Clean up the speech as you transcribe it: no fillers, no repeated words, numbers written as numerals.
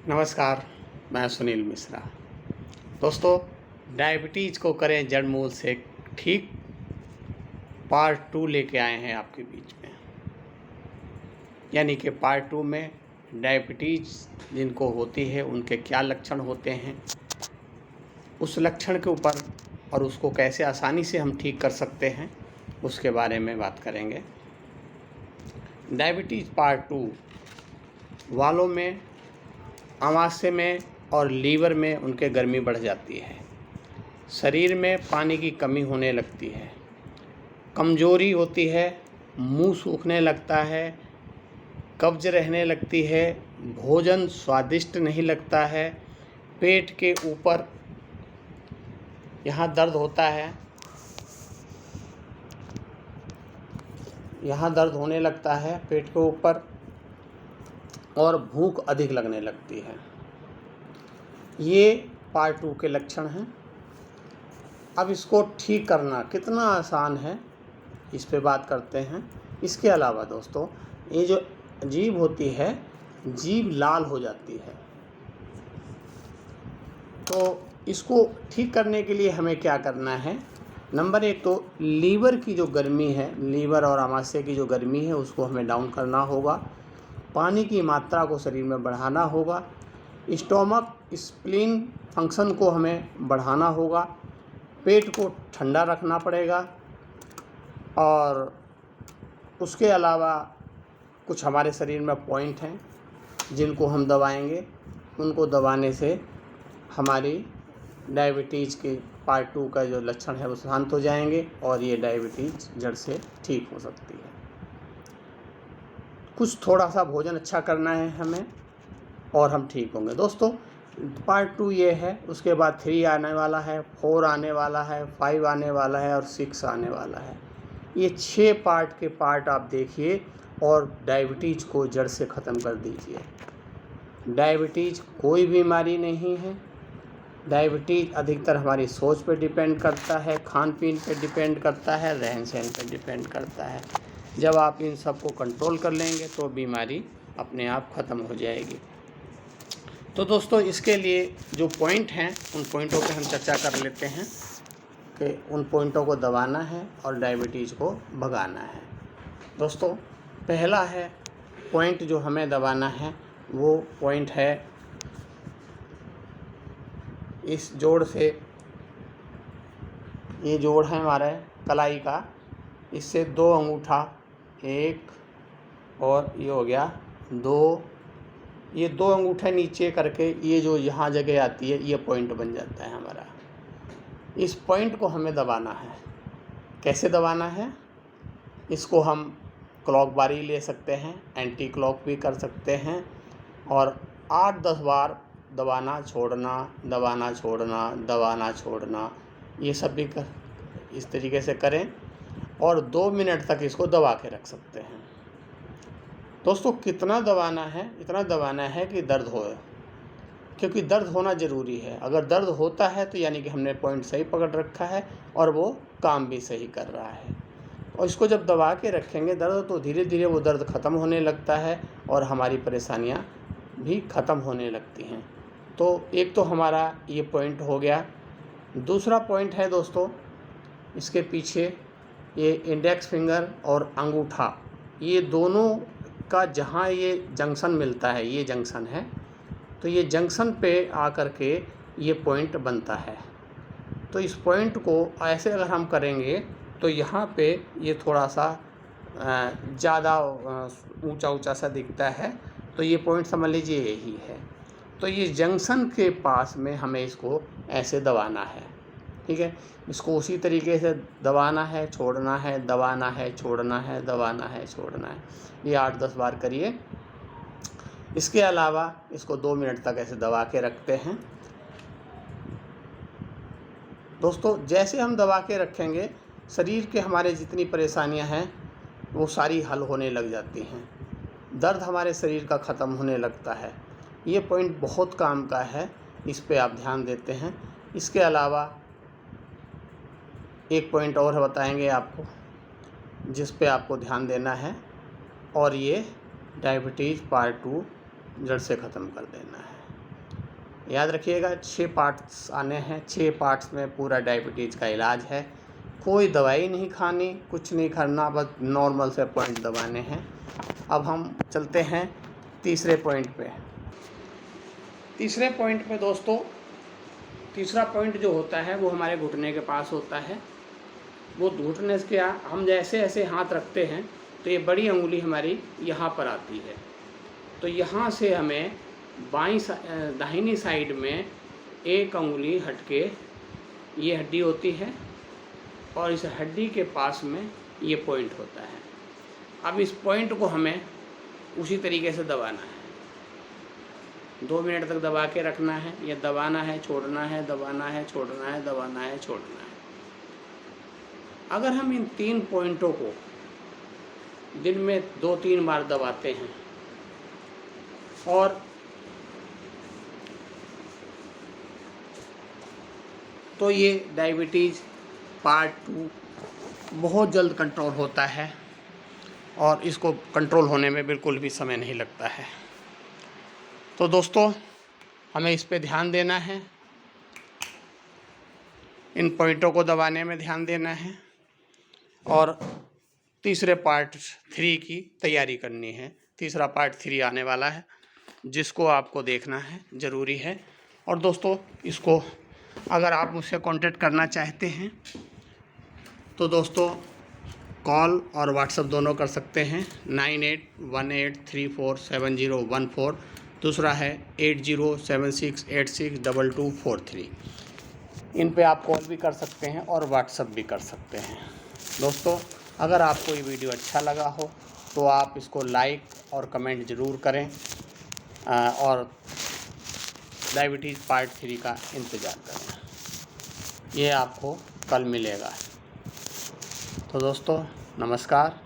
नमस्कार, मैं सुनील मिश्रा। दोस्तों, डायबिटीज़ को करें जड़ मूल से ठीक पार्ट 2 लेके आए हैं आपके बीच में। यानी कि पार्ट 2 में डायबिटीज़ जिनको होती है उनके क्या लक्षण होते हैं, उस लक्षण के ऊपर और उसको कैसे आसानी से हम ठीक कर सकते हैं उसके बारे में बात करेंगे। डायबिटीज़ पार्ट 2 वालों में अमाशय में और लीवर में उनके गर्मी बढ़ जाती है, शरीर में पानी की कमी होने लगती है, कमज़ोरी होती है, मुंह सूखने लगता है, कब्ज रहने लगती है, भोजन स्वादिष्ट नहीं लगता है, पेट के ऊपर यहाँ दर्द होता है, यहाँ दर्द होने लगता है पेट के ऊपर और भूख अधिक लगने लगती है। ये पार्ट 2 के लक्षण हैं। अब इसको ठीक करना कितना आसान है इस पे बात करते हैं। इसके अलावा दोस्तों, ये जो जीभ होती है, जीभ लाल हो जाती है, तो इसको ठीक करने के लिए हमें क्या करना है। नंबर 1 तो लीवर की जो गर्मी है, लीवर और आमाशय की जो गर्मी है उसको हमें डाउन करना होगा। पानी की मात्रा को शरीर में बढ़ाना होगा। स्टोमक स्प्लीन फंक्शन को हमें बढ़ाना होगा। पेट को ठंडा रखना पड़ेगा। और उसके अलावा कुछ हमारे शरीर में पॉइंट हैं जिनको हम दबाएंगे। उनको दबाने से हमारी डायबिटीज़ के पार्ट 2 का जो लक्षण है वो शांत हो जाएंगे और ये डायबिटीज़ जड़ से ठीक हो सकती है। कुछ थोड़ा सा भोजन अच्छा करना है हमें और हम ठीक होंगे। दोस्तों, पार्ट 2 ये है। उसके बाद 3 आने वाला है, 4 आने वाला है, 5 आने वाला है और 6 आने वाला है। ये 6 पार्ट के पार्ट आप देखिए और डायबिटीज़ को जड़ से ख़त्म कर दीजिए। डायबिटीज़ कोई बीमारी नहीं है। डायबिटीज़ अधिकतर हमारी सोच पे डिपेंड करता है, खान पीन पे डिपेंड करता है, रहन सहन पे डिपेंड करता है। जब आप इन सब को कंट्रोल कर लेंगे तो बीमारी अपने आप ख़त्म हो जाएगी। तो दोस्तों, इसके लिए जो पॉइंट हैं उन पॉइंटों पे हम चर्चा कर लेते हैं कि उन पॉइंटों को दबाना है और डायबिटीज़ को भगाना है। दोस्तों, पहला है पॉइंट जो हमें दबाना है, वो पॉइंट है इस जोड़ से, ये जोड़ है हमारे कलाई का, इससे 2 अंगूठा, 1 और ये हो गया 2, ये 2 अंगूठे नीचे करके ये जो यहाँ जगह आती है ये पॉइंट बन जाता है हमारा। इस पॉइंट को हमें दबाना है। कैसे दबाना है? इसको हम क्लॉक बारी ले सकते हैं, एंटी क्लॉक भी कर सकते हैं और 8-10 बार दबाना छोड़ना, दबाना छोड़ना, दबाना छोड़ना, ये सब भी इस तरीके से करें और 2 मिनट तक इसको दबा के रख सकते हैं। दोस्तों, कितना दबाना है? इतना दबाना है कि दर्द होए, क्योंकि दर्द होना ज़रूरी है। अगर दर्द होता है तो यानी कि हमने पॉइंट सही पकड़ रखा है और वो काम भी सही कर रहा है। और इसको जब दबा के रखेंगे दर्द, तो धीरे धीरे वो दर्द ख़त्म होने लगता है और हमारी परेशानियाँ भी ख़त्म होने लगती हैं। तो एक तो हमारा ये पॉइंट हो गया। दूसरा पॉइंट है दोस्तों, इसके पीछे ये इंडेक्स फिंगर और अंगूठा, ये दोनों का जहाँ ये जंक्शन मिलता है, ये जंक्शन है, तो ये जंक्शन पे आकर के ये पॉइंट बनता है। तो इस पॉइंट को ऐसे अगर हम करेंगे तो यहाँ पे ये थोड़ा सा ज़्यादा ऊंचा ऊंचा सा दिखता है, तो ये पॉइंट समझ लीजिए यही है। तो ये जंक्शन के पास में हमें इसको ऐसे दबाना है, ठीक है। इसको उसी तरीके से दबाना है, छोड़ना है, दबाना है, छोड़ना है, दबाना है, छोड़ना है। ये 8-10 बार करिए। इसके अलावा इसको 2 मिनट तक ऐसे दबा के रखते हैं। दोस्तों, जैसे हम दबा के रखेंगे, शरीर के हमारे जितनी परेशानियां हैं वो सारी हल होने लग जाती हैं। दर्द हमारे शरीर का ख़त्म होने लगता है। ये पॉइंट बहुत काम का है, इस पे आप ध्यान देते हैं। इसके अलावा एक पॉइंट और बताएंगे आपको जिस पे आपको ध्यान देना है, और ये डायबिटीज़ पार्ट 2 जड़ से ख़त्म कर देना है। याद रखिएगा 6 पार्ट्स आने हैं, 6 पार्ट्स में पूरा डायबिटीज़ का इलाज है। कोई दवाई नहीं खानी, कुछ नहीं करना, बस नॉर्मल से पॉइंट दबाने हैं। अब हम चलते हैं तीसरे पॉइंट पे। तीसरे पॉइंट पे दोस्तों, तीसरा पॉइंट जो होता है वो हमारे घुटने के पास होता है। वो घुटने से क्या, हम जैसे ऐसे हाथ रखते हैं तो ये बड़ी अंगुली हमारी यहाँ पर आती है। तो यहाँ से हमें दाहिनी साइड में एक अंगुली हटके ये हड्डी होती है और इस हड्डी के पास में ये पॉइंट होता है। अब इस पॉइंट को हमें उसी तरीके से दबाना है, 2 मिनट तक दबा के रखना है। ये दबाना है, छोड़ना है, दबाना है, छोड़ना है, दबाना है, छोड़ना है। अगर हम इन 3 पॉइंटों को दिन में 2-3 बार दबाते हैं और तो ये डायबिटीज़ पार्ट 2 बहुत जल्द कंट्रोल होता है और इसको कंट्रोल होने में बिल्कुल भी समय नहीं लगता है। तो दोस्तों, हमें इस पे ध्यान देना है, इन पॉइंटों को दबाने में ध्यान देना है और तीसरे पार्ट 3 की तैयारी करनी है। तीसरा पार्ट 3 आने वाला है जिसको आपको देखना है, ज़रूरी है। और दोस्तों, इसको अगर आप मुझसे कांटेक्ट करना चाहते हैं तो दोस्तों कॉल और व्हाट्सएप दोनों कर सकते हैं। 9818347014, दूसरा है 8076862243। इन पे आप कॉल भी कर सकते हैं और व्हाट्सएप भी कर सकते हैं। दोस्तों, अगर आपको ये वीडियो अच्छा लगा हो तो आप इसको लाइक और कमेंट ज़रूर करें और डायबिटीज़ पार्ट 3 का इंतज़ार करें। ये आपको कल मिलेगा। तो दोस्तों, नमस्कार।